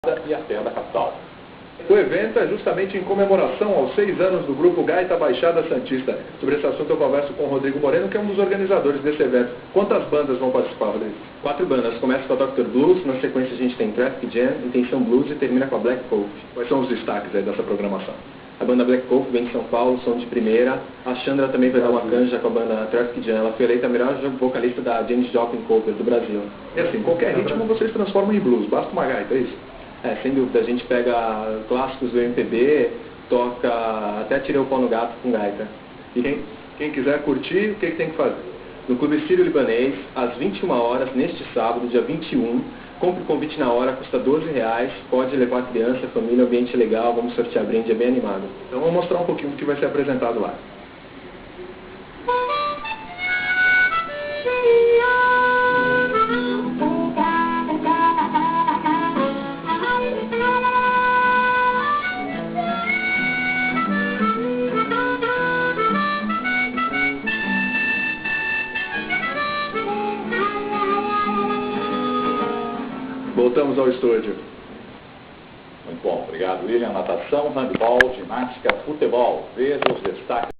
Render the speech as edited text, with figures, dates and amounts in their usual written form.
e até da capital. O evento é justamente em comemoração aos 6 anos do Grupo Gaita Baixada Santista. Sobre esse assunto eu converso com o Rodrigo Moreno, que é um dos organizadores desse evento. Quantas bandas vão participar, Rodrigo? 4 bandas. Começa com a Dr. Blues, na sequência a gente tem Traffic Jam, Intenção Blues e termina com a Black Coke. Quais são os destaques aí dessa programação? A banda Black Coke vem de São Paulo, som de primeira. A Chandra também vai dar uma canja com a banda Traffic Jam. Ela foi eleita a melhor vocalista da Janis Joplin Cover do Brasil. E assim, qualquer ritmo vocês transformam em blues, basta uma gaita, é isso? É, sem dúvida. A gente pega clássicos do MPB, toca até Tirei o Pau no Gato com gaita. E quem quiser curtir, o que tem que fazer? No Clube Sírio-Libanês, às 21 horas, neste sábado, dia 21, compre o convite na hora, custa R$12, pode levar criança, família, ambiente legal, vamos sortear brinde, é bem animado. Então vamos mostrar um pouquinho do que vai ser apresentado lá. Voltamos ao estúdio. Muito bom, obrigado, William. Natação, handball, ginástica, futebol. Veja os destaques.